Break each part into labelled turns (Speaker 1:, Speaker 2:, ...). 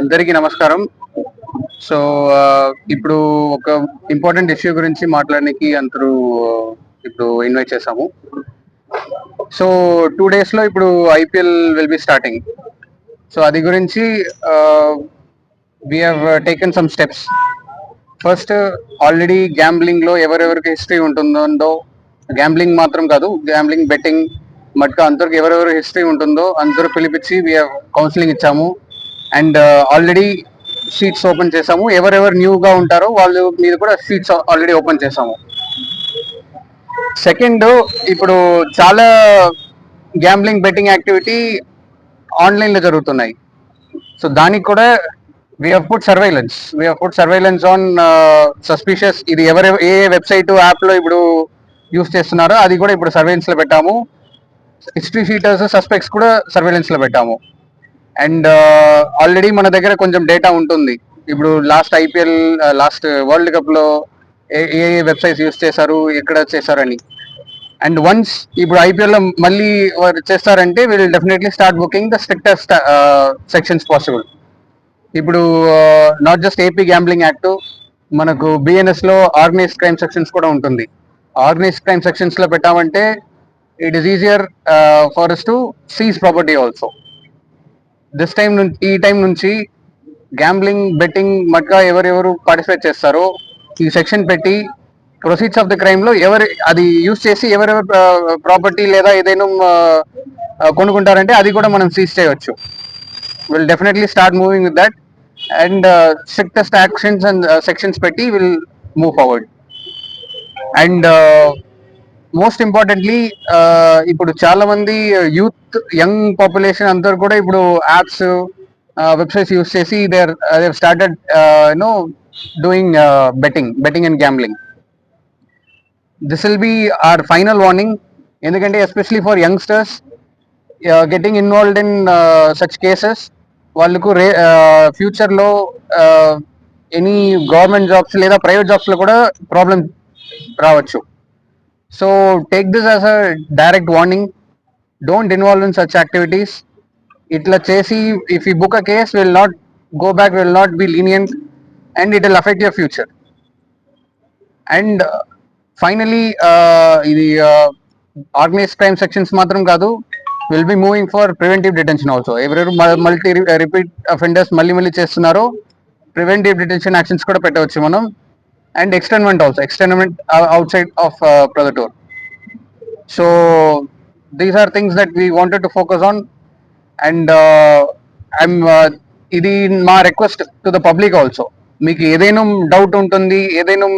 Speaker 1: అందరికీ నమస్కారం. సో ఇప్పుడు ఒక ఇంపార్టెంట్ ఇష్యూ గురించి మాట్లాడడానికి అందరూ ఇప్పుడు ఇన్వైట్ చేసాము. సో 2 days లో ఇప్పుడు IPL will be starting. So అది గురించి we have taken some steps. First, already gambling లో ఎవరెవరికి హిస్టరీ ఉంటుందో, గ్యాంబ్లింగ్ మాత్రం కాదు, గ్యాంబ్లింగ్ బెట్టింగ్ మట్కా అందరికి ఎవరెవరు హిస్టరీ ఉంటుందో అందరూ పిలిపించి వీ కౌన్సిలింగ్ ఇచ్చాము. అండ్ ఆల్రెడీ షీట్స్ ఓపెన్ చేసాము. ఎవరెవరు న్యూగా ఉంటారో వాళ్ళు మీద కూడా షీట్స్ ఆల్రెడీ ఓపెన్ చేసాము. సెకండ్, ఇప్పుడు చాలా గ్యాంబ్లింగ్ బెట్టింగ్ యాక్టివిటీ ఆన్లైన్ లో జరుగుతున్నాయి. సో దానికి కూడా we have put surveillance on suspicious. ఇది ఏ వెబ్సైట్ యాప్ లో ఇప్పుడు యూస్ చేస్తున్నారో అది కూడా ఇప్పుడు సర్వైలెన్స్ లో పెట్టాము. హిస్టరీ షీటర్స్, సస్పెక్ట్స్ కూడా సర్వైలెన్స్ లో పెట్టాము. అండ్ ఆల్రెడీ మన దగ్గర కొంచెం డేటా ఉంటుంది. ఇప్పుడు last IPL, last world cup లో ఏ వెబ్సైట్స్ యూస్ చేశారు, ఎక్కడ చేశారని. అండ్ వన్స్ ఇప్పుడు ఐపీఎల్ లో మళ్ళీ చేస్తారంటే will definitely start booking the strictest sections possible. ఇప్పుడు not just AP gambling act, మనకు బిఎన్ఎస్ లో ఆర్గనైజ్డ్ క్రైమ్ సెక్షన్స్ కూడా ఉంటుంది. ఆర్గనైజ్డ్ క్రైమ్ సెక్షన్స్ లో పెట్టామంటే it is easier for us to seize property also. ఈ టైం నుంచి గ్యాంబ్లింగ్ బెట్టింగ్ మట్కా ఎవరెవరు పార్టిసిపేట్ చేస్తారో ఈ సెక్షన్ పెట్టి ప్రొసీడ్స్ ఆఫ్ ద క్రైమ్ లో ఎవరు అది యూజ్ చేసి ఎవరెవరు ప్రాపర్టీ లేదా ఏదైనా కొనుక్కుంటారంటే అది కూడా మనం సీజ్ చేయవచ్చు. Will definitely start moving with that. And strictest actions and sections పెట్టి will move forward. And most importantly, ఇప్పుడు చాలా మంది యూత్, యంగ్ పాపులేషన్ అందరు కూడా ఇప్పుడు యాప్స్, వెబ్సైట్స్ యూస్ చేసి they started doing betting and gambling. This will be our final warning. ఎందుకంటే especially for youngsters getting involved in such cases, వాళ్ళకు future లో ఎనీ గవర్నమెంట్ జాబ్స్ లేదా ప్రైవేట్ జాబ్స్ లో కూడా ప్రాబ్లం రావచ్చు. So take this as a direct warning. Don't involve in such activities. Itla chesi, if you book a case, will not go back, will not be lenient, and it will affect your future. And finally, the organized crime sections matram kadu, will be moving for preventive detention also. Every multi repeat offenders malli chestunnaro, preventive detention actions kuda pettavachu manam. And externment outside of Pradator. So these are things that we wanted to focus on. And I'm ఇది మా request to the public also. మీకు ఏదైనా doubt ఉంటుంది, ఏదైనా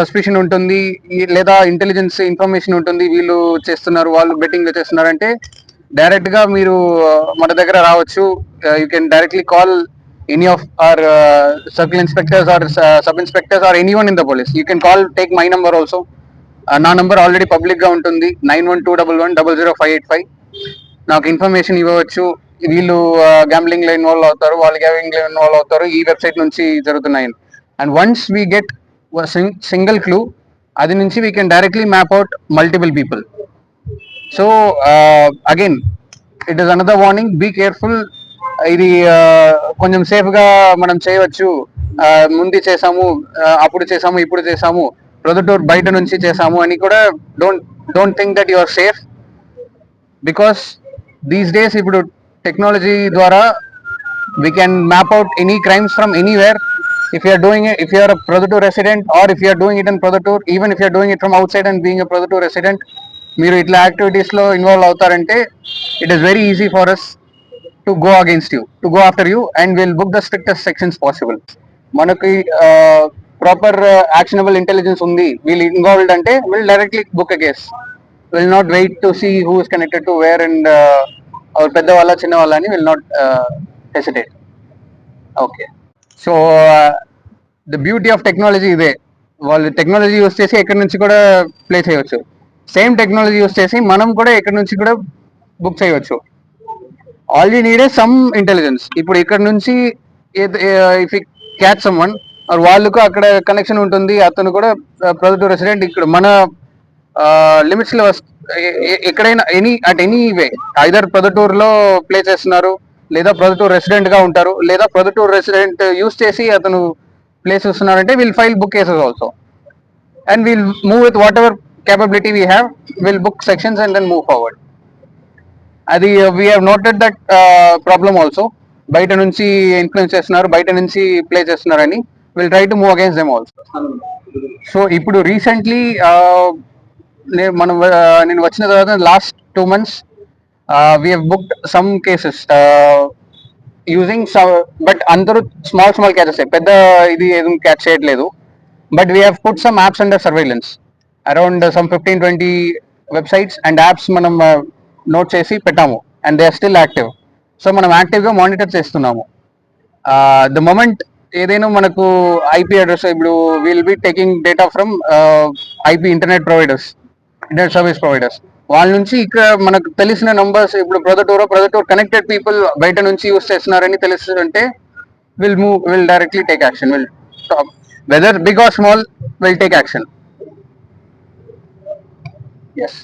Speaker 1: suspicion ఉంటుంది, లేదా intelligence information ఉంటుంది, వీళ్ళు చేస్తున్నారు, వాళ్ళు బెట్టింగ్ చేస్తున్నారంటే డైరెక్ట్ గా మీరు మన దగ్గర రావచ్చు. You can directly call any of our circle inspectors or sub inspectors or anyone in the police. You can call, take my number also. నా నంబర్ ఆల్రెడీ పబ్లిక్ గా ఉంటుంది, 9121100585. నాకు ఇన్ఫర్మేషన్ ఇవ్వవచ్చు. వీళ్ళు గ్యాంబ్లింగ్ లో ఇన్వాల్వ్ అవుతారు, వాళ్ళు గ్యాంబ్లింగ్ లో ఇన్వాల్వ్ అవుతారు, ఈ వెబ్సైట్ నుంచి జరుగుతున్నాయి. And once we get single clue, అది నుంచి we can directly map out multiple people. So again it is another warning, be careful. ఇది కొంచెం సేఫ్ గా మనం చేయవచ్చు. ముందు చేసాము, అప్పుడు చేసాము, ఇప్పుడు చేసాము, ప్రొదటూర్ బయట నుంచి చేసాము అని కూడా don't think that you are safe. Because these days ఇప్పుడు టెక్నాలజీ ద్వారా we can map out any crimes from anywhere. If you are doing it, if you are a Pradatur resident, or if you are doing it in Pradatur, even if you are doing it from outside and being a Pradatur resident, మీరు ఇట్లా activities లో involve అవుతారంటే it is very easy for us to go against you, to go after you, and we'll book the strictest sections possible. మనకి proper actionable intelligence ఉంది, వీళ్ళు involved అంటే will directly book a case. Will not wait to see who is connected to where and పెద్ద వాళ్ళ చిన్న వాళ్ళ అని will not hesitate. Okay, so the beauty of technology ఇదే. వాళ్ళు టెక్నాలజీ యూస్ చేసి ఎక్కడి నుంచి కూడా ప్లే చేయవచ్చు. సేమ్ టెక్నాలజీ యూస్ చేసి మనం కూడా ఎక్కడి నుంచి కూడా బుక్ చేయవచ్చు. All you need some intelligence. ఇప్పుడు ఇక్కడ నుంచి if you catch some one, వాళ్ళకు అక్కడ కనెక్షన్ ఉంటుంది, అతను కూడా ప్రొదటూర్ రెసిడెంట్, ఇక్కడ మన లిమిట్స్ లో ఎక్కడైనా ఎనీ వే ఐదర్ ప్రొదటూర్ లో ప్లే చేస్తున్నారు, లేదా ప్రొద్దుటూరు రెసిడెంట్ గా ఉంటారు, లేదా ప్రొద్దుటూరు రెసిడెంట్ యూస్ చేసి అతను ప్లేస్ ఇస్తున్నారంటే will file book cases also, and will move with whatever capability we have, will book sections and then move forward. అది we have noted that problem also. బయట నుంచి influence చేస్తున్నారు, బయట నుంచి play చేస్తున్నారని will try to move against them also. So ఇప్పుడు recently నేను వచ్చిన తర్వాత last 2 months we have booked some cases using, but అందరూ స్మాల్ క్యాచెస్, పెద్ద ఇది ఏదో క్యాచ్ చేయట్లేదు. But we have put some apps under surveillance, around some 15-20 websites and apps మనం నోట్ చేసి పెట్టాము, and they are still active. So మనం యాక్టివ్గా మానిటర్ చేస్తున్నాము. ద మొమెంట్ ఏదైనా మనకు ఐపీ అడ్రస్, ఇప్పుడు will be taking data from IP internet service providers, వాళ్ళ నుంచి ఇక్కడ మనకు తెలిసిన నంబర్స్, ఇప్పుడు ప్రొద్దుటూరు కనెక్టెడ్ పీపుల్ బయట నుంచి యూస్ చేస్తున్నారని తెలుస్తుంటే will directly take action, will talk whether big or small, will take action. Yes.